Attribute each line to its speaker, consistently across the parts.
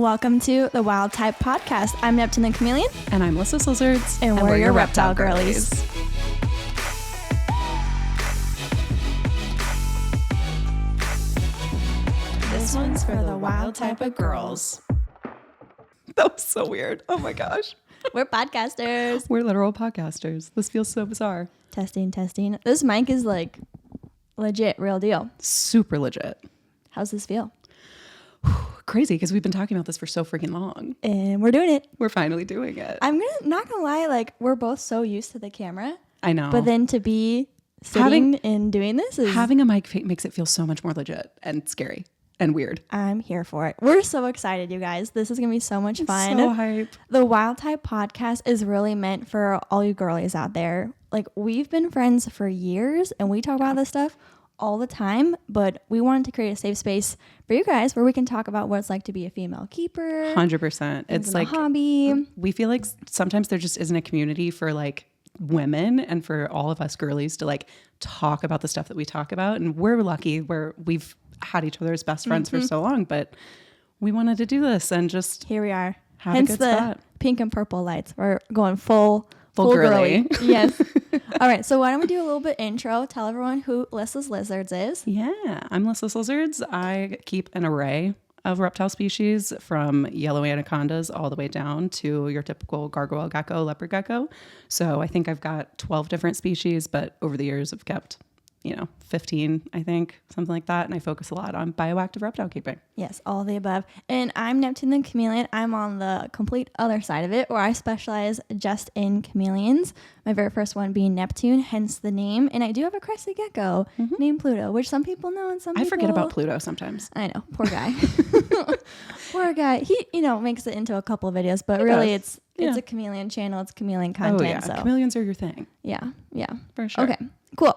Speaker 1: Welcome to the Wild Type Podcast. I'm Neptune the Chameleon.
Speaker 2: And I'm Lyssa Lizards.
Speaker 1: And we're your reptile girlies.
Speaker 2: This one's for the wild type of girls. That was so weird. Oh my gosh.
Speaker 1: We're podcasters.
Speaker 2: We're literal podcasters. This feels so bizarre.
Speaker 1: Testing. This mic is like legit, real deal.
Speaker 2: Super legit.
Speaker 1: How's this feel?
Speaker 2: Crazy, because we've been talking about this for so freaking long.
Speaker 1: And we're doing it.
Speaker 2: We're finally doing it.
Speaker 1: I'm not gonna lie, like we're both so used to the camera.
Speaker 2: I know.
Speaker 1: But then to be sitting and doing this is...
Speaker 2: Having a mic makes it feel so much more legit and scary and weird.
Speaker 1: I'm here for it. We're so excited, you guys. This is gonna be so much fun.
Speaker 2: So hype.
Speaker 1: The Wild Type Podcast is really meant for all you girlies out there. Like, we've been friends for years and we talk about this stuff all the time, but we wanted to create a safe space for you guys where we can talk about what it's like to be a female keeper.
Speaker 2: 100%. It's like
Speaker 1: a hobby.
Speaker 2: We feel like sometimes there just isn't a community for like women and for all of us girlies to like talk about the stuff that we talk about. And we're lucky where we've had each other as best friends for so long, but we wanted to do this and just
Speaker 1: here we are.
Speaker 2: Have
Speaker 1: Hence
Speaker 2: a good
Speaker 1: the
Speaker 2: spot.
Speaker 1: Pink and purple lights. We're going full
Speaker 2: girly.
Speaker 1: Yes. All right. So why don't we do a little bit intro? Tell everyone who Lyssa Lizards is.
Speaker 2: Yeah, I'm Lyssa Lizards. I keep an array of reptile species from yellow anacondas all the way down to your typical gargoyle gecko, leopard gecko. So I think I've got 12 different species, but over the years I've kept 15, I think, something like that. And I focus a lot on bioactive reptile keeping.
Speaker 1: Yes, all of the above. And I'm Neptune the Chameleon. I'm on the complete other side of it, where I specialize just in chameleons. My very first one being Neptune, hence the name. And I do have a crested gecko named Pluto, which some people know and some people...
Speaker 2: I forget about Pluto sometimes.
Speaker 1: I know, poor guy. Poor guy. He, makes it into a couple of videos, but really it's a chameleon channel. It's chameleon content.
Speaker 2: Oh yeah,
Speaker 1: so.
Speaker 2: Chameleons are your thing.
Speaker 1: Yeah,
Speaker 2: for sure.
Speaker 1: Okay, cool.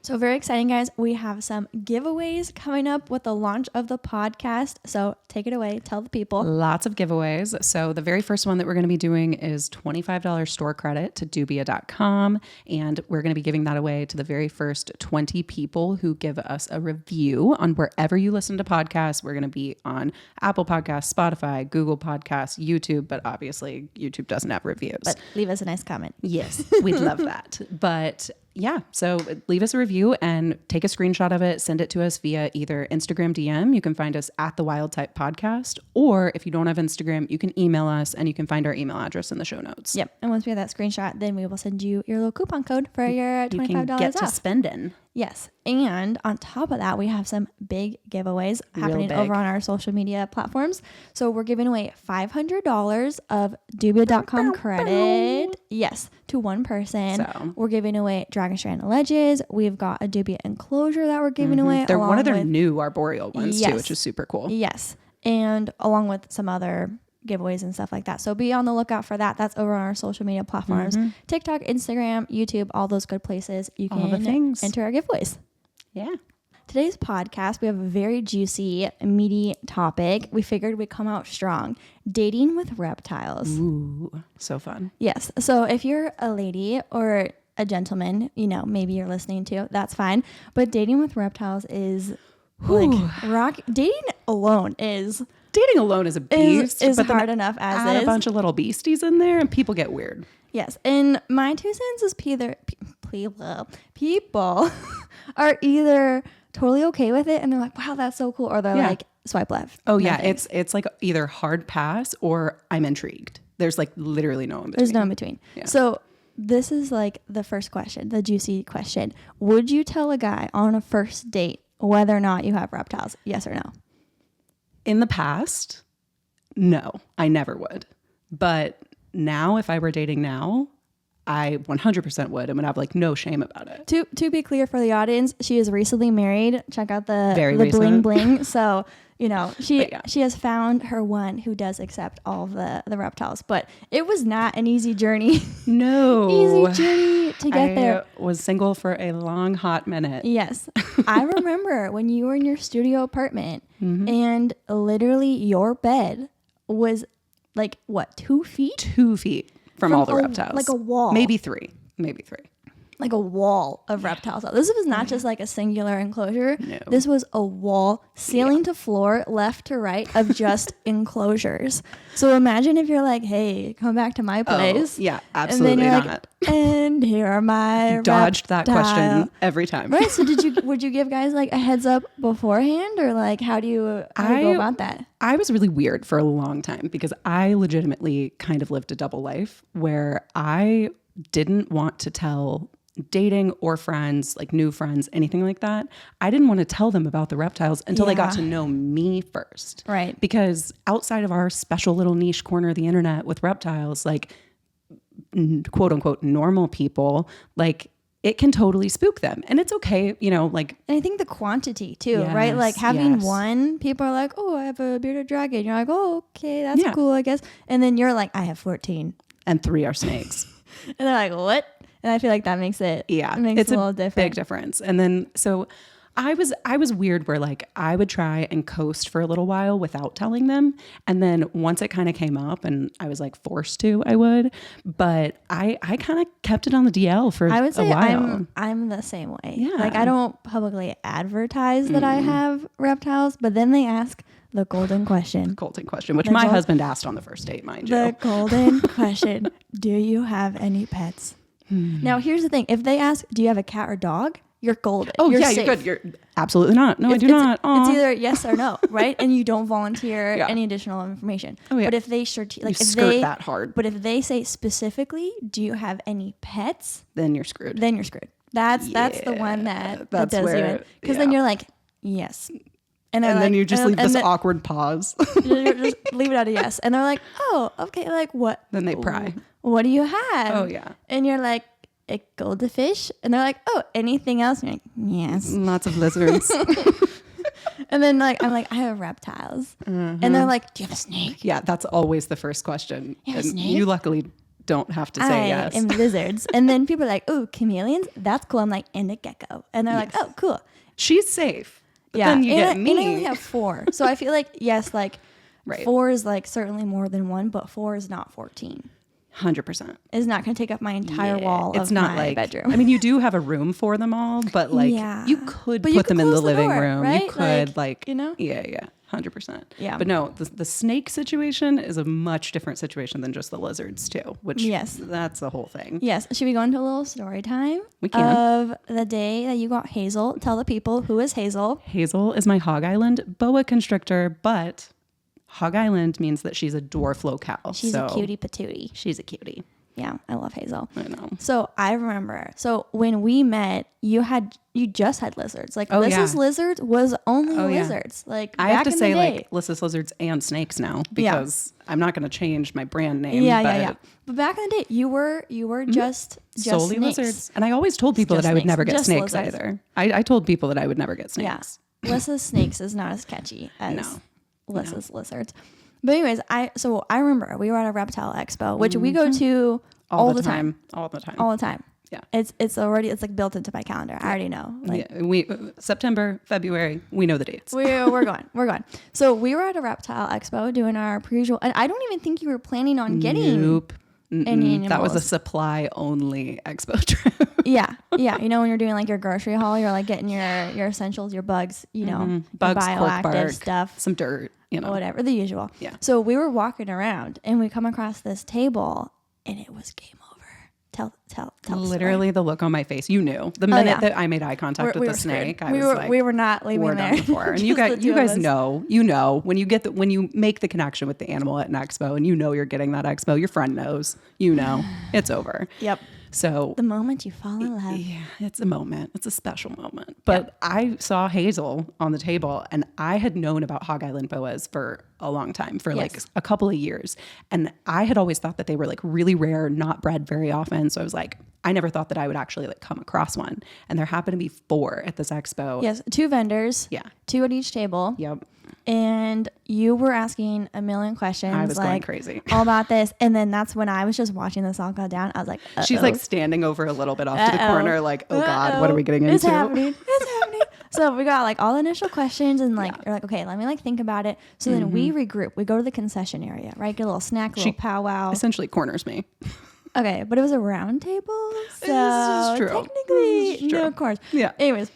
Speaker 1: So very exciting, guys. We have some giveaways coming up with the launch of the podcast. So take it away. Tell the people.
Speaker 2: Lots of giveaways. So the very first one that we're going to be doing is $25 store credit to Dubia.com. And we're going to be giving that away to the very first 20 people who give us a review on wherever you listen to podcasts. We're going to be on Apple Podcasts, Spotify, Google Podcasts, YouTube. But obviously YouTube doesn't have reviews.
Speaker 1: But leave us a nice comment.
Speaker 2: Yes, we'd love that. But yeah, so leave us a review and take a screenshot of it. Send it to us via either Instagram DM. You can find us at the Wild Type Podcast. Or if you don't have Instagram, you can email us and you can find our email address in the show notes.
Speaker 1: Yep. And once we have that screenshot, then we will send you your little coupon code for your $25
Speaker 2: you can get
Speaker 1: off.
Speaker 2: to spending.
Speaker 1: Yes. And on top of that, we have some big giveaways happening over on our social media platforms. So we're giving away $500 of Dubia.com credit. Yes. To one person.
Speaker 2: So.
Speaker 1: We're giving away Dragon Strand Ledges. We've got a Dubia enclosure that we're giving away.
Speaker 2: They're one of their new arboreal ones too, which is super cool.
Speaker 1: Yes. And along with some other giveaways and stuff like that. So be on the lookout for that. That's over on our social media platforms. TikTok, Instagram, YouTube, all those good places. You can enter our giveaways.
Speaker 2: Yeah.
Speaker 1: Today's podcast, we have a very juicy, meaty topic. We figured we'd come out strong. Dating with reptiles.
Speaker 2: Ooh, so fun.
Speaker 1: Yes. So if you're a lady or a gentleman, maybe you're listening to, that's fine. But dating with reptiles is dating alone is a beast. Is hard enough as
Speaker 2: add
Speaker 1: is.
Speaker 2: A bunch of little beasties in there and people get weird.
Speaker 1: Yes. And my 2 cents is people are either totally okay with it and they're like, wow, that's so cool. Or they're like, swipe left.
Speaker 2: Oh yeah. It's like either hard pass or I'm intrigued. There's like literally no in between.
Speaker 1: There's no in between.
Speaker 2: Yeah.
Speaker 1: So this is like the first question, the juicy question. Would you tell a guy on a first date whether or not you have reptiles? Yes or no?
Speaker 2: In the past, no, I never would. But now, if I were dating now, I 100% would and would have like no shame about it.
Speaker 1: To be clear for the audience, she is recently married. Check out the bling
Speaker 2: recent.
Speaker 1: bling. So, she has found her one who does accept all of the reptiles. But it was not an easy journey.
Speaker 2: No.
Speaker 1: Easy journey to get there.
Speaker 2: I was single for a long, hot minute.
Speaker 1: Yes. I remember when you were in your studio apartment and literally your bed was like, what, 2 feet?
Speaker 2: 2 feet from all the reptiles.
Speaker 1: Like a wall.
Speaker 2: Maybe three.
Speaker 1: like a wall of reptiles. This was not just like a singular enclosure.
Speaker 2: No.
Speaker 1: This was a wall, ceiling to floor, left to right, of just enclosures. So imagine if you're like, hey, come back to my place.
Speaker 2: Yeah, absolutely
Speaker 1: and then you're
Speaker 2: not.
Speaker 1: Like, and here are my
Speaker 2: Dodged
Speaker 1: reptile.
Speaker 2: that question every time.
Speaker 1: Right. So would you give guys like a heads up beforehand, or like how do you go about that?
Speaker 2: I was really weird for a long time because I legitimately kind of lived a double life where I didn't want to tell dating or friends, like new friends, anything like that. I didn't want to tell them about the reptiles until they got to know me first.
Speaker 1: Right.
Speaker 2: Because outside of our special little niche corner of the internet with reptiles, like quote unquote normal people, like it can totally spook them. And it's okay, you know, like.
Speaker 1: And I think the quantity too, right? Like having one, people are like, oh, I have a bearded dragon. You're like, oh, okay, that's cool, I guess. And then you're like, I have 14.
Speaker 2: And 3 are snakes.
Speaker 1: And they're like, what? And I feel like that makes it,
Speaker 2: it's
Speaker 1: a little different.
Speaker 2: Big difference. And then, so I was weird where like I would try and coast for a little while without telling them. And then once it kind of came up and I was like forced to, I would, but I kind of kept it on the DL for
Speaker 1: I would say
Speaker 2: a while.
Speaker 1: I'm the same way.
Speaker 2: Yeah.
Speaker 1: Like I don't publicly advertise that I have reptiles, but then they ask the golden question.
Speaker 2: Golden question, which my husband asked on the first date, mind you.
Speaker 1: The golden question. Do you have any pets? Now, here's the thing. If they ask, do you have a cat or dog? You're golden.
Speaker 2: Oh,
Speaker 1: you're
Speaker 2: yeah,
Speaker 1: safe.
Speaker 2: you're good. You're absolutely not. No, I do not.
Speaker 1: It's either yes or no, right? And you don't volunteer
Speaker 2: Yeah.
Speaker 1: any additional information.
Speaker 2: Oh, yeah.
Speaker 1: But if they like
Speaker 2: you
Speaker 1: if
Speaker 2: skirt
Speaker 1: they
Speaker 2: that hard,
Speaker 1: but if they say specifically, do you have any pets?
Speaker 2: then you're screwed.
Speaker 1: Then you're screwed. That's the one that does you in. Because then you're like, yes. And
Speaker 2: then
Speaker 1: like,
Speaker 2: you just leave this awkward pause.
Speaker 1: just leave it at a yes. And they're like, oh, okay, like what?
Speaker 2: Then they pry.
Speaker 1: What do you have?
Speaker 2: Oh, yeah.
Speaker 1: And you're like, a goldfish? And they're like, oh, anything else? And you're like, yes.
Speaker 2: Lots of lizards.
Speaker 1: And then like, I'm like, I have reptiles. And they're like, do you have a snake?
Speaker 2: Yeah, that's always the first question.
Speaker 1: You have a
Speaker 2: And
Speaker 1: snake?
Speaker 2: you luckily don't have to say yes.
Speaker 1: I am lizards. And then people are like, oh, chameleons? That's cool. I'm like, and a gecko. And they're like, oh, cool.
Speaker 2: She's safe. But
Speaker 1: Yeah.
Speaker 2: then you get me.
Speaker 1: And I only have 4. So I feel like, yes, like
Speaker 2: Right.
Speaker 1: 4 is like certainly more than 1, but 4 is not 14.
Speaker 2: 100%.
Speaker 1: It's not going to take up my entire wall
Speaker 2: It's
Speaker 1: of
Speaker 2: not
Speaker 1: my
Speaker 2: like,
Speaker 1: bedroom.
Speaker 2: I mean, you do have a room for them all, but like you could put them in the
Speaker 1: close
Speaker 2: living
Speaker 1: door,
Speaker 2: room.
Speaker 1: right?
Speaker 2: You could like,
Speaker 1: you know?
Speaker 2: Yeah, 100%.
Speaker 1: Yeah.
Speaker 2: But no, the snake situation is a much different situation than just the lizards too, which that's the whole thing.
Speaker 1: Yes. Should we go into a little story time?
Speaker 2: We can.
Speaker 1: Of the day that you got Hazel. Tell the people, who is Hazel?
Speaker 2: Hazel is my Hog Island boa constrictor, but Hog Island means that she's a dwarf locale.
Speaker 1: She's a cutie patootie.
Speaker 2: She's a cutie.
Speaker 1: Yeah, I love Hazel.
Speaker 2: I know.
Speaker 1: So I remember. So when we met, you just had lizards. Like Lyssa's lizard was only lizards. Like
Speaker 2: I
Speaker 1: back
Speaker 2: have to
Speaker 1: in
Speaker 2: say
Speaker 1: the day.
Speaker 2: like Lyssa's lizards and snakes now because I'm not going to change my brand name.
Speaker 1: Yeah. But back in the day, you were just
Speaker 2: solely
Speaker 1: snakes.
Speaker 2: lizards. And I always told people that I would never get
Speaker 1: Just
Speaker 2: snakes
Speaker 1: lizards.
Speaker 2: either. I told people that I would never get snakes.
Speaker 1: Yeah. Lyssa's snakes is not as catchy as Lyssa's lizards. But anyways, I remember we were at a reptile expo, which we go to all the time.
Speaker 2: All the time.
Speaker 1: All the time.
Speaker 2: Yeah.
Speaker 1: It's like built into my calendar. I already know. Like
Speaker 2: We September, February, we know the dates.
Speaker 1: we're going. So we were at a reptile expo doing our pre-usual, and I don't even think you were planning on getting
Speaker 2: Nope.
Speaker 1: any animals.
Speaker 2: That was a supply only expo trip.
Speaker 1: Yeah. You know, when you're doing like your grocery haul, you're like getting your essentials, your bugs, you know,
Speaker 2: Bugs,
Speaker 1: your
Speaker 2: cork
Speaker 1: bioactive
Speaker 2: bark,
Speaker 1: stuff.
Speaker 2: some dirt, you know.
Speaker 1: Whatever, the usual.
Speaker 2: Yeah.
Speaker 1: So we were walking around and we come across this table and it was game over. Tell
Speaker 2: Literally the look on my face. You knew the minute that I made eye contact with the snake.
Speaker 1: We were not leaving
Speaker 2: we're
Speaker 1: there.
Speaker 2: done before. And you guys know, when you make the connection with the animal at an expo and you know you're getting that expo, your friend knows, it's over.
Speaker 1: Yep.
Speaker 2: So
Speaker 1: the moment you fall in love.
Speaker 2: Yeah, it's a moment. It's a special moment. But I saw Hazel on the table and I had known about Hog Island boas for a long time, for like a couple of years. And I had always thought that they were like really rare, not bred very often. So I was like, I never thought that I would actually like come across one. And there happened to be 4 at this expo.
Speaker 1: Yes, 2 vendors.
Speaker 2: Yeah.
Speaker 1: 2 at each table.
Speaker 2: Yep.
Speaker 1: And you were asking a million questions.
Speaker 2: I was
Speaker 1: like,
Speaker 2: going crazy.
Speaker 1: all about this. And then that's when I was just watching this all go down. I was like, uh-oh.
Speaker 2: She's like standing over a little bit off to the corner, like, oh God, what are we getting into?
Speaker 1: It's happening. So we got like all the initial questions and like, you're like, okay, let me like think about it. So then we regroup. We go to the concession area, right? Get a little snack, a little powwow.
Speaker 2: Essentially corners me.
Speaker 1: Okay, but it was a round table, so
Speaker 2: This is true.
Speaker 1: technically,
Speaker 2: This is true.
Speaker 1: no, of course.
Speaker 2: Yeah.
Speaker 1: Anyways,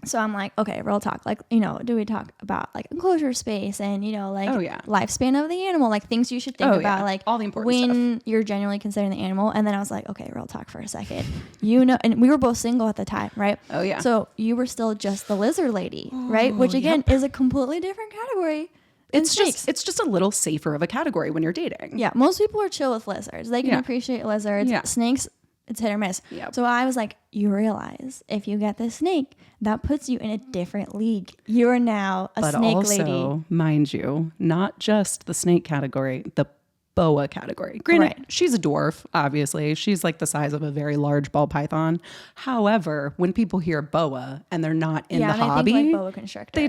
Speaker 1: so I'm like, okay, real talk. Like, do we talk about like enclosure space and, like lifespan of the animal, like things you should think about, like
Speaker 2: all the important
Speaker 1: when
Speaker 2: stuff.
Speaker 1: you're genuinely considering the animal. And then I was like, okay, real talk for a second. And we were both single at the time, right?
Speaker 2: Oh, yeah.
Speaker 1: So you were still just the lizard lady, right? Which again is a completely different category.
Speaker 2: It's just a little safer of a category when you're dating.
Speaker 1: Yeah, most people are chill with lizards. They can appreciate lizards.
Speaker 2: Yeah.
Speaker 1: Snakes, it's hit or miss.
Speaker 2: Yep.
Speaker 1: So I was like, you realize if you get this snake, that puts you in a different league. You are now a snake lady. But
Speaker 2: also, mind you, not just the snake category, the boa category. Granted, she's a dwarf, obviously. She's like the size of a very large ball python. However, when people hear boa and they're not in the hobby,
Speaker 1: think like boa constrictor.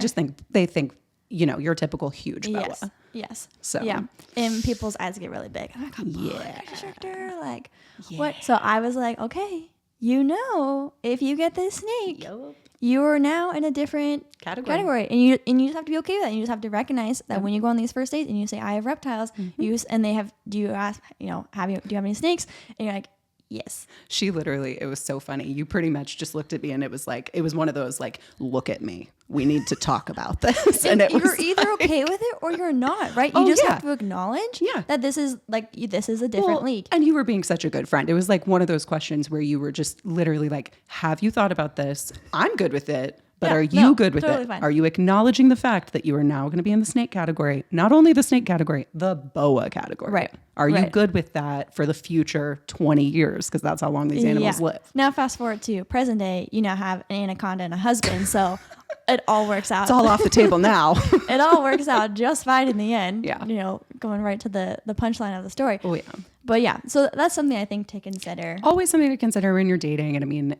Speaker 2: they think your typical huge boa.
Speaker 1: Yes.
Speaker 2: So
Speaker 1: yeah, and people's eyes get really big. I'm like, boa constrictor, like what? So I was like, okay, if you get this snake, you are now in a different category, and you just have to be okay with that. You just have to recognize that when you go on these first dates and you say, I have reptiles, and they have, do you ask, do you have any snakes? And you're like, yes.
Speaker 2: She literally, it was so funny. You pretty much just looked at me and it was one of those like, look at me. We need to talk about this. And
Speaker 1: you're either okay with it or you're not, right? You just have to acknowledge that this is a different league.
Speaker 2: And you were being such a good friend. It was like one of those questions where you were just literally like, have you thought about this? I'm good with it. But are you good with it? Fine. Are you acknowledging the fact that you are now going to be in the snake category? Not only the snake category, the boa category.
Speaker 1: Right.
Speaker 2: Are you good with that for the future 20 years? Because that's how long these animals live.
Speaker 1: Now, fast forward to present day, you now have an anaconda and a husband. So it all works out.
Speaker 2: It's all off the table now.
Speaker 1: It all works out just fine in the end.
Speaker 2: Yeah.
Speaker 1: Going right to the punchline of the story.
Speaker 2: Oh, yeah.
Speaker 1: But yeah, so that's something I think to consider.
Speaker 2: Always something to consider when you're dating. And I mean,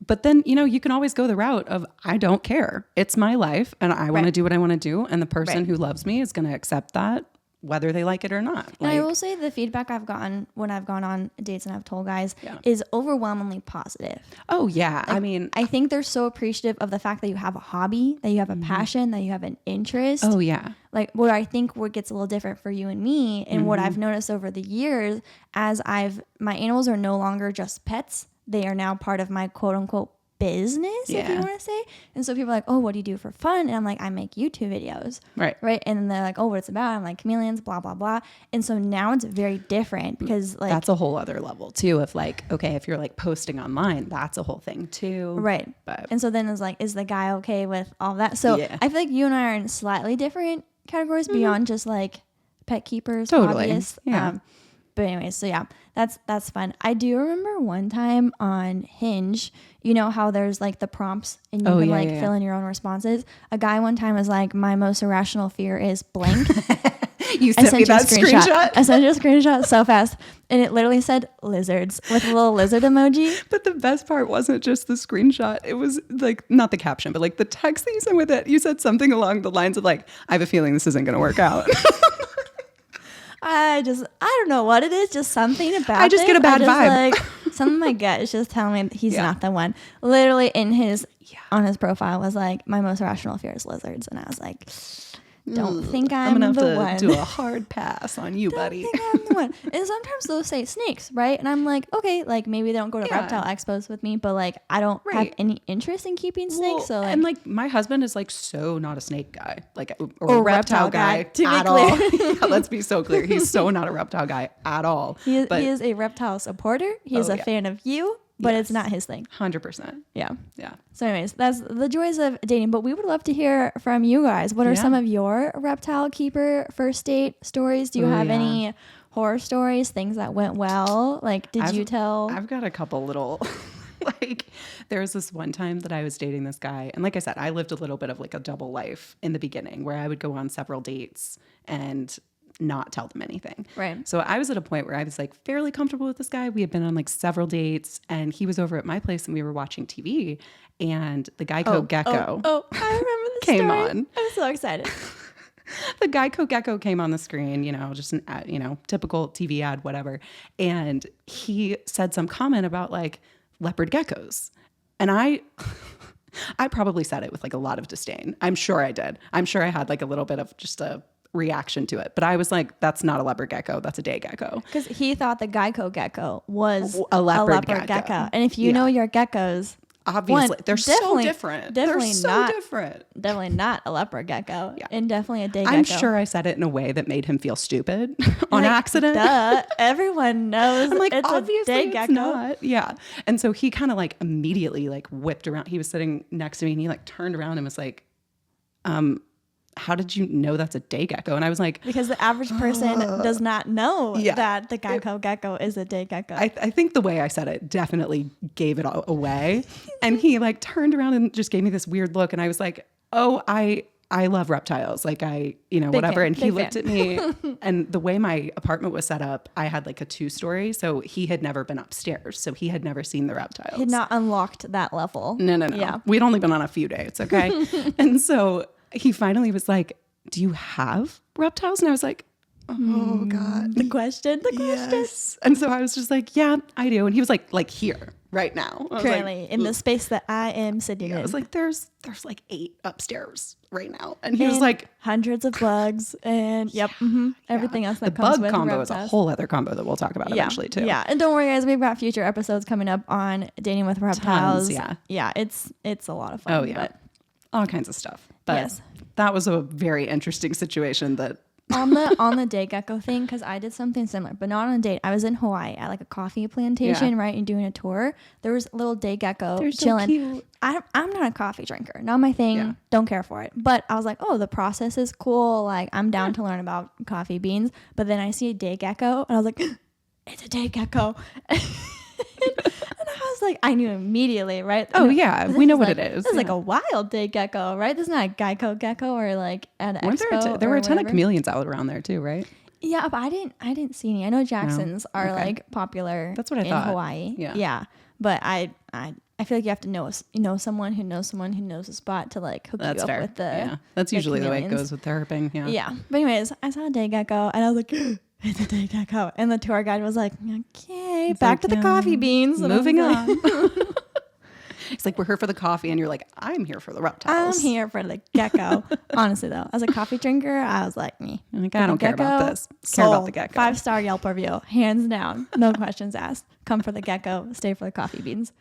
Speaker 2: but then, you can always go the route of, I don't care. It's my life and I want to do what I want to do. And the person who loves me is going to accept that, whether they like it or not.
Speaker 1: And I will say the feedback I've gotten when I've gone on dates and I've told guys is overwhelmingly positive.
Speaker 2: Oh, yeah. Like,
Speaker 1: I think they're so appreciative of the fact that you have a hobby, that you have a passion, that you have an interest.
Speaker 2: Oh, yeah.
Speaker 1: Like what I think what gets a little different for you and me and what I've noticed over the years as my animals are no longer just pets. They are now part of my quote unquote business, if you want to say. And so people are like, oh, what do you do for fun? And I'm like, I make YouTube videos. Right. And then they're like, oh, what it's about? I'm like, chameleons, blah, blah, blah. And so now it's very different because like
Speaker 2: that's a whole other level too of like, okay, if you're like posting online, that's a whole thing too.
Speaker 1: Right. And so then it's like, is the guy okay with all that? So I feel like you and I are in slightly different categories beyond just like pet keepers, hobbyists.
Speaker 2: Yeah.
Speaker 1: But anyways, so yeah, that's fun. I do remember one time on Hinge, you know how there's like the prompts and you can fill in your own responses. A guy one time was like, my most irrational fear is blank.
Speaker 2: You sent me that screenshot.
Speaker 1: I sent you a screenshot so fast. And it literally said lizards with a little lizard emoji.
Speaker 2: But the best part wasn't just the screenshot. It was like, not the caption, but like the text that you sent with it. You said something along the lines of like, I have a feeling this isn't going to work out.
Speaker 1: I don't know what it is. Just something about
Speaker 2: I just get a bad vibe.
Speaker 1: Like, something in my gut is just telling me he's not the one. Literally on his profile was like, my most rational fear is lizards. And I was like, don't think I'm
Speaker 2: gonna
Speaker 1: the
Speaker 2: have
Speaker 1: one.
Speaker 2: to do a hard pass on you, buddy.
Speaker 1: Don't think I'm the one. And sometimes they'll say snakes, right? And I'm like, okay, like maybe they don't go to reptile expos with me, but like I don't have any interest in keeping snakes. So like,
Speaker 2: and like my husband is like so not a snake guy, like or a reptile guy
Speaker 1: to be
Speaker 2: at
Speaker 1: clear.
Speaker 2: all. Yeah, let's be so clear. He's so not a reptile guy at all.
Speaker 1: He is a reptile supporter. He is a fan of you. But it's not his thing.
Speaker 2: 100%.
Speaker 1: Yeah.
Speaker 2: Yeah.
Speaker 1: So anyways, that's the joys of dating. But we would love to hear from you guys. What are some of your reptile keeper first date stories? Do you have any horror stories, things that went well? Like, did you tell?
Speaker 2: I've got a couple little... Like there was this one time that I was dating this guy. And like I said, I lived a little bit of like a double life in the beginning where I would go on several dates and not tell them anything.
Speaker 1: Right.
Speaker 2: So I was at a point where I was like fairly comfortable with this guy. We had been on like several dates and he was over at my place and we were watching TV and the Geico Gecko
Speaker 1: I remember this
Speaker 2: came
Speaker 1: story.
Speaker 2: on.
Speaker 1: I'm so excited.
Speaker 2: The Geico Gecko came on the screen, just an ad, typical TV ad, whatever. And he said some comment about like leopard geckos. And I probably said it with like a lot of disdain. I'm sure I did. I'm sure I had like a little bit of just a reaction to it. But I was like, that's not a leopard gecko. That's a day gecko.
Speaker 1: Because he thought the gecko gecko was
Speaker 2: A leopard gecko.
Speaker 1: And if you know your geckos,
Speaker 2: obviously they're so different.
Speaker 1: Definitely
Speaker 2: they're so
Speaker 1: not
Speaker 2: different.
Speaker 1: Definitely not a leopard gecko, and definitely a day gecko.
Speaker 2: I'm sure I said it in a way that made him feel stupid on
Speaker 1: like,
Speaker 2: accident.
Speaker 1: Duh, everyone knows.
Speaker 2: I'm like,
Speaker 1: it's
Speaker 2: obviously
Speaker 1: a day
Speaker 2: it's
Speaker 1: gecko.
Speaker 2: not. Yeah. And so he kind of like immediately like whipped around. He was sitting next to me and he like turned around and was like, how did you know that's a day gecko? And I was like,
Speaker 1: because the average person does not know that the gecko is a day gecko.
Speaker 2: I think the way I said it definitely gave it all away. And he like turned around and just gave me this weird look. And I was like, oh, I love reptiles. Like whatever.
Speaker 1: Fan,
Speaker 2: and he looked at me and the way my apartment was set up, I had like a 2-story. So he had never been upstairs. So he had never seen the reptiles.
Speaker 1: He had not unlocked that level.
Speaker 2: No.
Speaker 1: Yeah.
Speaker 2: We'd only been on a few dates. Okay. And so he finally was like, do you have reptiles? And I was like, oh God.
Speaker 1: The question.
Speaker 2: Yes. And so I was just like, yeah, I do. And he was like here right now.
Speaker 1: Currently in the space that I am sitting in.
Speaker 2: I was like, there's like 8 upstairs right now. And he was like,
Speaker 1: hundreds of bugs and everything else that
Speaker 2: the
Speaker 1: comes
Speaker 2: bug
Speaker 1: with
Speaker 2: combo
Speaker 1: reptiles.
Speaker 2: is a whole other combo that we'll talk about eventually too.
Speaker 1: Yeah. And don't worry guys, we've got future episodes coming up on dating with reptiles.
Speaker 2: Tons,
Speaker 1: Yeah. It's a lot of fun.
Speaker 2: Oh yeah.
Speaker 1: But
Speaker 2: all kinds of stuff. But
Speaker 1: yes.
Speaker 2: That was a very interesting situation that
Speaker 1: on the day gecko thing, because I did something similar, but not on a date. I was in Hawaii at like a coffee plantation, right, and doing a tour. There was a little day gecko chilling. So cute. I'm not a coffee drinker, not my thing. Yeah. Don't care for it. But I was like, oh, the process is cool. Like I'm down to learn about coffee beans. But then I see a day gecko, and I was like, it's a day gecko. And I was like, I knew immediately, right?
Speaker 2: Oh yeah, we know what it is.
Speaker 1: This is like a wild day gecko, right? This is not a Geico gecko or like an expo.
Speaker 2: There were a ton of chameleons out around there too, right?
Speaker 1: Yeah, but I didn't see any. I know Jacksons are like popular.
Speaker 2: That's what I
Speaker 1: in
Speaker 2: thought.
Speaker 1: Hawaii. Yeah, but I feel like you have to know someone who knows someone who knows a spot to like hook you up with the.
Speaker 2: Yeah, that's usually the way it goes with herping. Yeah.
Speaker 1: Yeah, but anyways, I saw a day gecko and I was like. It's a day gecko. And the tour guide was like, okay, back to the coffee beans. And
Speaker 2: moving on. It's like, we're here for the coffee. And you're like, I'm here for the reptiles.
Speaker 1: I'm here for the gecko. Honestly, though, as a coffee drinker, I was like, me.
Speaker 2: Like, I don't care about this. Care about the gecko.
Speaker 1: 5-star Yelp review. Hands down. No questions asked. Come for the gecko. Stay for the coffee beans.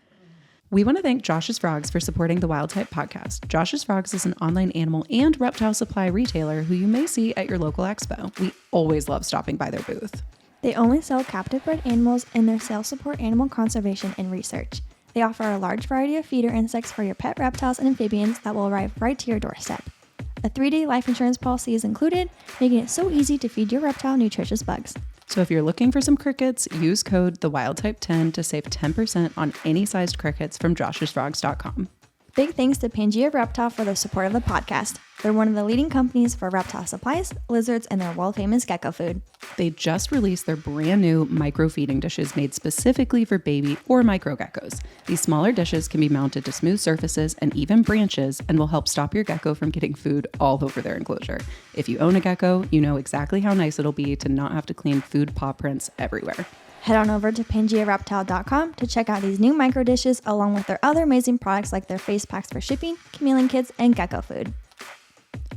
Speaker 2: We want to thank Josh's Frogs for supporting the Wild Type podcast. Josh's Frogs is an online animal and reptile supply retailer who you may see at your local expo. We always love stopping by their booth.
Speaker 1: They only sell captive bred animals and their sales support animal conservation and research. They offer a large variety of feeder insects for your pet reptiles and amphibians that will arrive right to your doorstep. A 3-day life insurance policy is included, making it so easy to feed your reptile nutritious bugs.
Speaker 2: So if you're looking for some crickets, use code TheWildType10 to save 10% on any sized crickets from joshsfrogs.com.
Speaker 1: Big thanks to Pangea Reptile for their support of the podcast. They're one of the leading companies for reptile supplies, lizards, and their world-famous gecko food.
Speaker 2: They just released their brand new micro feeding dishes made specifically for baby or micro geckos. These smaller dishes can be mounted to smooth surfaces and even branches and will help stop your gecko from getting food all over their enclosure. If you own a gecko, you know exactly how nice it'll be to not have to clean food paw prints everywhere.
Speaker 1: Head on over to PangeaReptile.com to check out these new micro dishes along with their other amazing products like their face packs for shipping, chameleon kits, and gecko food.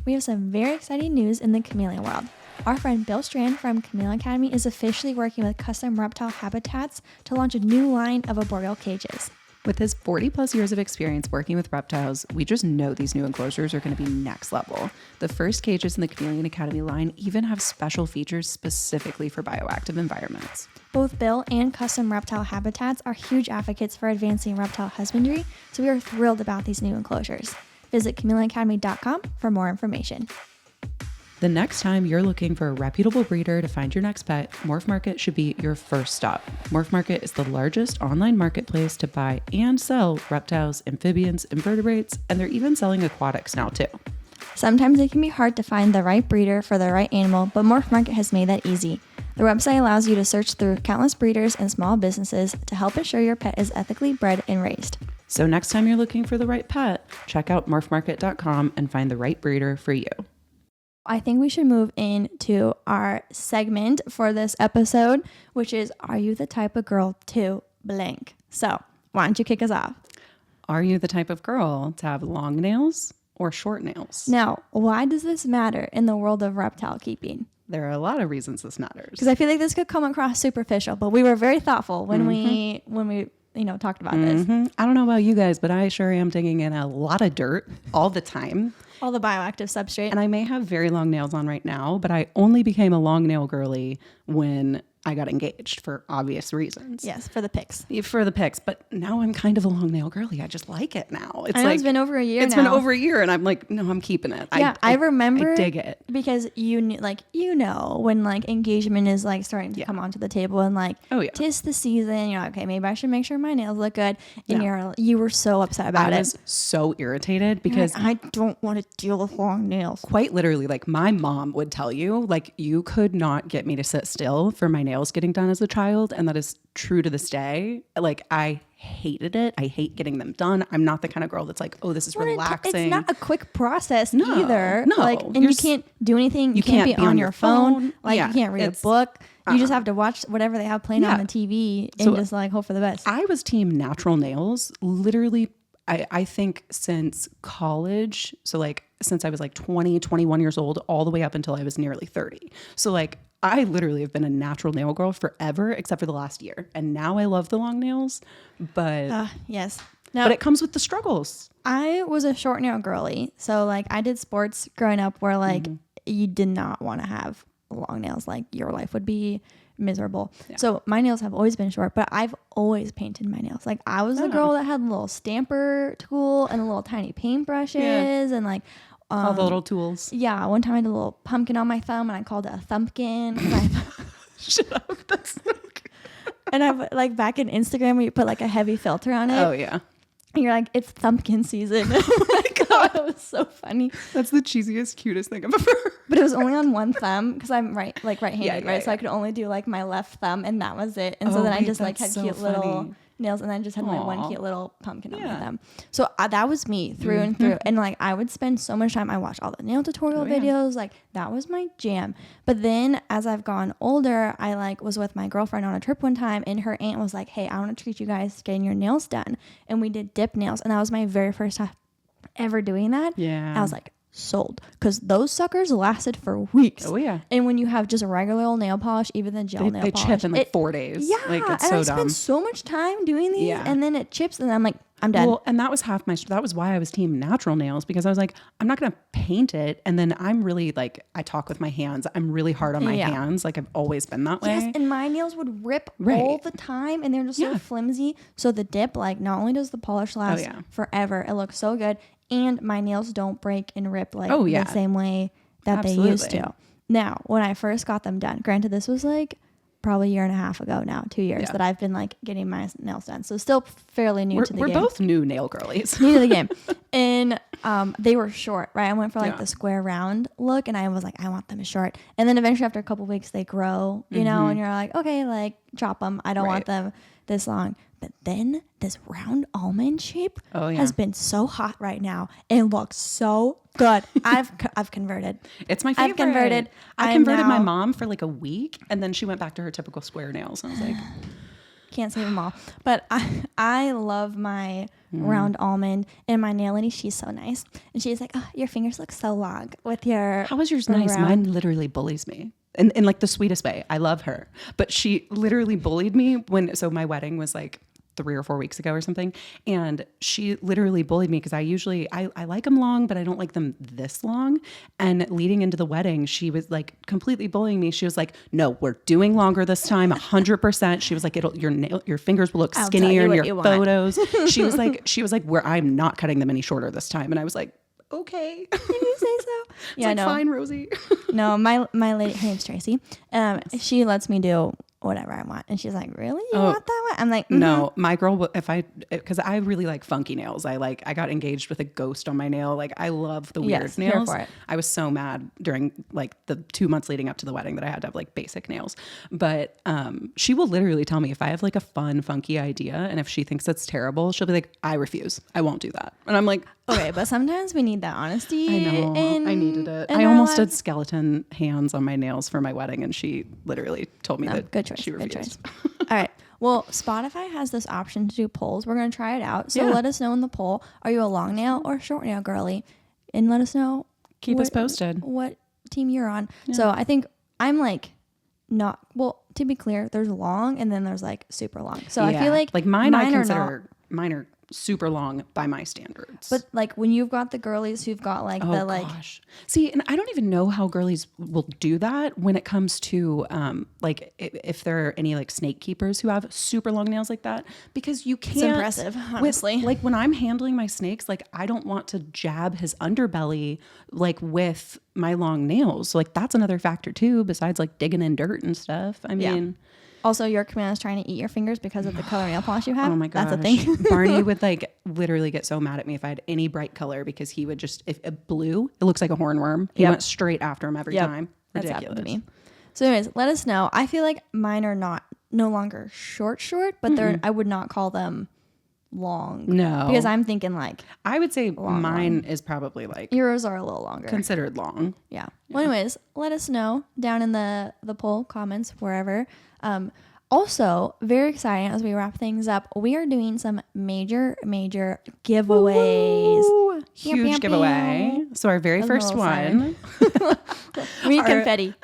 Speaker 1: We have some very exciting news in the chameleon world. Our friend Bill Strand from Chameleon Academy is officially working with custom reptile habitats to launch a new line of arboreal cages.
Speaker 2: With his 40 plus years of experience working with reptiles, we just know these new enclosures are going to be next level. The first cages in the Chameleon Academy line even have special features specifically for bioactive environments.
Speaker 1: Both Bill and Custom Reptile Habitats are huge advocates for advancing reptile husbandry, so we are thrilled about these new enclosures. Visit ChameleonAcademy.com for more information.
Speaker 2: The next time you're looking for a reputable breeder to find your next pet, Morph Market should be your first stop. Morph Market is the largest online marketplace to buy and sell reptiles, amphibians, invertebrates, and they're even selling aquatics now too.
Speaker 1: Sometimes it can be hard to find the right breeder for the right animal, but Morph Market has made that easy. The website allows you to search through countless breeders and small businesses to help ensure your pet is ethically bred and raised.
Speaker 2: So next time you're looking for the right pet, check out morphmarket.com and find the right breeder for you.
Speaker 1: I think we should move into our segment for this episode, which is, are you the type of girl to blank? So why don't you kick us off?
Speaker 2: Are you the type of girl to have long nails or short nails.
Speaker 1: Now, why does this matter in the world of reptile keeping?
Speaker 2: There are a lot of reasons this matters.
Speaker 1: Because I feel like this could come across superficial, but we were very thoughtful when we talked about this.
Speaker 2: I don't know about you guys, but I sure am digging in a lot of dirt all the time.
Speaker 1: All the bioactive substrate.
Speaker 2: And I may have very long nails on right now, but I only became a long nail girly when I got engaged for obvious reasons.
Speaker 1: Yes, for the pics.
Speaker 2: For the pics. But now I'm kind of a long nail girly. I just like it now.
Speaker 1: It's been over a year now.
Speaker 2: It's been over a year and I'm like, no, I'm keeping it.
Speaker 1: Yeah, I remember.
Speaker 2: I dig it.
Speaker 1: Because when like engagement is like starting to come onto the table and like, tis the season, you're like, okay, maybe I should make sure my nails look good. And you were so upset about it.
Speaker 2: I was so irritated because
Speaker 1: I don't want to deal with long nails.
Speaker 2: Quite literally, like my mom would tell you, like you could not get me to sit still for my nails getting done as a child. And that is true to this day. Like I hated it. I hate getting them done. I'm not the kind of girl that's like, oh, this is relaxing.
Speaker 1: It's not a quick process either.
Speaker 2: No.
Speaker 1: Like, and you can't do anything. You can't be on your phone. Like you can't read a book. You just have to watch whatever they have playing on the TV and just like hope for the best.
Speaker 2: I was team natural nails literally, I think since college. So like since I was like 20, 21 years old, all the way up until I was nearly 30. So like I literally have been a natural nail girl forever, except for the last year. And now I love the long nails, but
Speaker 1: yes.
Speaker 2: But it comes with the struggles.
Speaker 1: I was a short nail girly. So like I did sports growing up where like you did not want to have long nails. Like your life would be miserable. Yeah. So my nails have always been short, but I've always painted my nails. Like I was the girl that had a little stamper tool and a little tiny paintbrushes and like
Speaker 2: all the little tools.
Speaker 1: Yeah. One time I did a little pumpkin on my thumb and I called it a thumpkin.
Speaker 2: Shut up. That's so good.
Speaker 1: And I like back in Instagram where you put like a heavy filter on it.
Speaker 2: Oh yeah.
Speaker 1: And you're like, it's thumpkin season. Oh my God, it was so funny.
Speaker 2: That's the cheesiest, cutest thing I've ever heard.
Speaker 1: But it was only on one thumb because I'm right-handed, right? So I could only do like my left thumb and that was it. And so then I just like had cute little nails and then just had my one cute little pumpkin on my thumb. So that was me through and through. And like I would spend so much time. I watched all the nail tutorial videos. Like that was my jam. But then as I've gone older, I like was with my girlfriend on a trip one time and her aunt was like, hey, I want to treat you guys getting your nails done. And we did dip nails. And that was my very first time ever doing that.
Speaker 2: Yeah.
Speaker 1: I was like, sold, because those suckers lasted for weeks.
Speaker 2: Oh yeah.
Speaker 1: And when you have just a regular old nail polish, even the gel nail polish,
Speaker 2: they chip in like 4 days.
Speaker 1: Yeah,
Speaker 2: like it's
Speaker 1: and
Speaker 2: so
Speaker 1: I
Speaker 2: dumb.
Speaker 1: spend so much time doing these, and then it chips, and I'm like, I'm done.
Speaker 2: Well, and that was that was why I was team natural nails, because I was like, I'm not gonna paint it, and then I'm really like, I talk with my hands. I'm really hard on my hands. Like I've always been that way.
Speaker 1: Yes, and my nails would rip all the time, and they're just so flimsy. So the dip, like, not only does the polish last forever, it looks so good. And my nails don't break and rip like the same way that they used to. Now, when I first got them done, granted, this was like probably a year and a half ago now, 2 years that I've been like getting my nails done. So still fairly new to the game.
Speaker 2: We're both new nail girlies.
Speaker 1: New to the game. And they were short, right? I went for like the square round look and I was like, I want them short. And then eventually after a couple of weeks, they grow, you know, and you're like, okay, like chop them. I don't want them this long. But then this round almond shape has been so hot right now. It looks so good. I've converted.
Speaker 2: It's my favorite.
Speaker 1: I've converted.
Speaker 2: I converted my mom for like a week, and then she went back to her typical square nails. And I was like,
Speaker 1: can't save them all. But I love my round almond, and my nail lady, she's so nice. And she's like, oh, your fingers look so long with your...
Speaker 2: How is yours nice? Mine literally bullies me. In like the sweetest way. I love her. But she literally bullied me so my wedding was like 3 or 4 weeks ago or something. And she literally bullied me because I like them long, but I don't like them this long. And leading into the wedding, she was like completely bullying me. She was like, no, we're doing longer this time. 100%. She was like, your fingers will look skinnier in your photos. She was like, I'm not cutting them any shorter this time. And I was like, okay.
Speaker 1: Can you say so?
Speaker 2: Yeah, no. Fine, Rosie.
Speaker 1: No, my lady, her name's Tracy. She lets me do whatever I want. And she's like, really? You want that one? I'm like,
Speaker 2: no, my girl, because I really like funky nails. I got engaged with a ghost on my nail. Like I love the weird nails.
Speaker 1: Here for it.
Speaker 2: I was so mad during like the 2 months leading up to the wedding that I had to have like basic nails. But she will literally tell me if I have like a fun, funky idea. And if she thinks it's terrible, she'll be like, I refuse. I won't do that. And I'm like,
Speaker 1: okay, but sometimes we need that honesty.
Speaker 2: I know. I needed it. I almost did skeleton hands on my nails for my wedding, and she literally told me that she refused. Good choice.
Speaker 1: All right. Well, Spotify has this option to do polls. We're going to try it out. So let us know in the poll. Are you a long nail or short nail girly? and let us know.
Speaker 2: Keep us posted.
Speaker 1: What team you're on. Yeah. So I think I'm like not, well, to be clear, there's long and then there's like super long. So I feel like
Speaker 2: mine I consider mine are super long by my standards.
Speaker 1: But like when you've got the girlies who've got like
Speaker 2: gosh. See, and I don't even know how girlies will do that when it comes to like if there are any like snake keepers who have super long nails like that, because you can't.
Speaker 1: It's impressive, honestly.
Speaker 2: Like when I'm handling my snakes, like I don't want to jab his underbelly like with my long nails. So, like that's another factor too, besides like digging in dirt and stuff. I mean.
Speaker 1: Also, your command is trying to eat your fingers because of the color nail polish you have.
Speaker 2: Oh my gosh.
Speaker 1: That's a thing.
Speaker 2: Barney would like literally get so mad at me if I had any bright color, because he would just, if it blue, it looks like a hornworm. He went straight after him every time. Ridiculous.
Speaker 1: That's happened to me. So anyways, let us know. I feel like mine are no longer short, but I would not call them long.
Speaker 2: No.
Speaker 1: Because I'm thinking like.
Speaker 2: I would say mine is probably like.
Speaker 1: Yours are a little longer.
Speaker 2: Considered long.
Speaker 1: Yeah. Well, anyways, let us know down in the poll comments, wherever. Also, very exciting as we wrap things up, we are doing some major giveaways.
Speaker 2: Woo-hoo. Huge giveaway. So our very first one.
Speaker 1: We need confetti.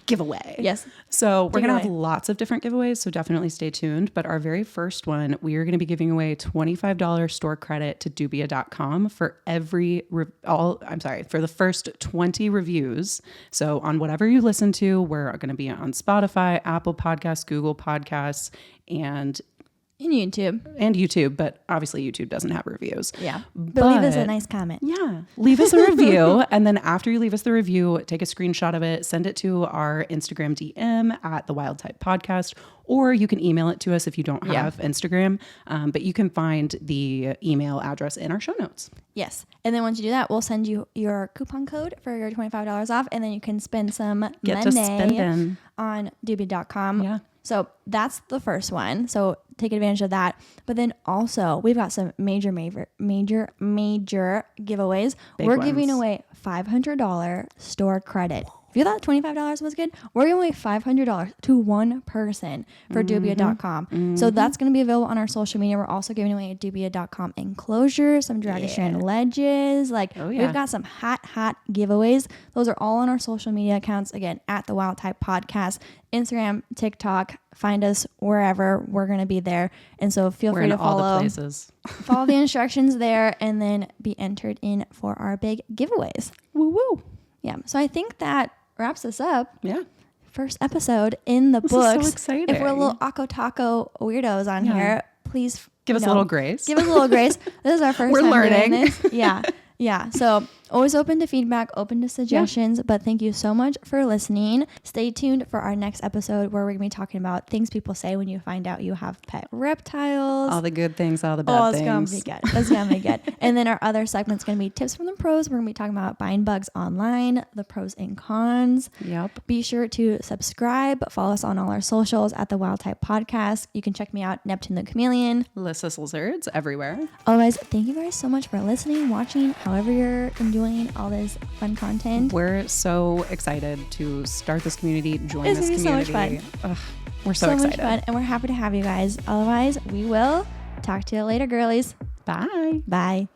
Speaker 2: Giveaway.
Speaker 1: Yes.
Speaker 2: So we're going to have lots of different giveaways, so definitely stay tuned. But our very first one, we are going to be giving away $25 store credit to Dubia.com for for the first 20 reviews. So on whatever you listen to, we're going to be on Spotify, Apple Podcasts, Google Podcasts, and YouTube, but obviously YouTube doesn't have reviews.
Speaker 1: Yeah. But leave us a nice comment.
Speaker 2: Yeah. Leave us a review. And then after you leave us the review, take a screenshot of it, send it to our Instagram DM at the Wild Type Podcast, or you can email it to us if you don't have Instagram. But you can find the email address in our show notes.
Speaker 1: Yes. And then once you do that, we'll send you your coupon code for your $25 off. And then you can spend some money on Dubia.com. Yeah. So that's the first one. So take advantage of that. But then also we've got some major giveaways. We're giving away $500 store credit. If you thought $25 was good, we're giving away $500 to one person for Dubia.com. Mm-hmm. So that's going to be available on our social media. We're also giving away a Dubia.com enclosure, some Dragon Strand ledges. We've got some hot giveaways. Those are all on our social media accounts. Again, at the Wild Type Podcast, Instagram, TikTok. Find us wherever. We're going to be there. And so feel free to follow
Speaker 2: all the places.
Speaker 1: Follow the instructions there and then be entered in for our big giveaways.
Speaker 2: Woo woo.
Speaker 1: Yeah. So I think that wraps us up.
Speaker 2: Yeah.
Speaker 1: First episode in the books.
Speaker 2: Is so exciting.
Speaker 1: If we're a little Ako Taco weirdos on here, please
Speaker 2: give us a little grace.
Speaker 1: Give us a little grace. This is our first time
Speaker 2: learning.
Speaker 1: doing this. Yeah. Yeah. So always open to feedback, open to suggestions, but thank you so much for listening. Stay tuned for our next episode where we're going to be talking about things people say when you find out you have pet reptiles.
Speaker 2: All the good things, all the bad things.
Speaker 1: It's going to be good. It's going to be good. And then our other segment's going to be tips from the pros. We're going to be talking about buying bugs online, the pros and cons.
Speaker 2: Yep.
Speaker 1: Be sure to subscribe. Follow us on all our socials at the Wild Type Podcast. You can check me out, Neptune the Chameleon.
Speaker 2: Lyssa Lizards everywhere.
Speaker 1: Otherwise, thank you guys so much for listening, watching, however you're enjoying all this fun content.
Speaker 2: We're so excited to start this community, join this community.
Speaker 1: So much fun.
Speaker 2: We're so excited.
Speaker 1: Much fun, and we're happy to have you guys. Otherwise, we will talk to you later, girlies.
Speaker 2: Bye.
Speaker 1: Bye.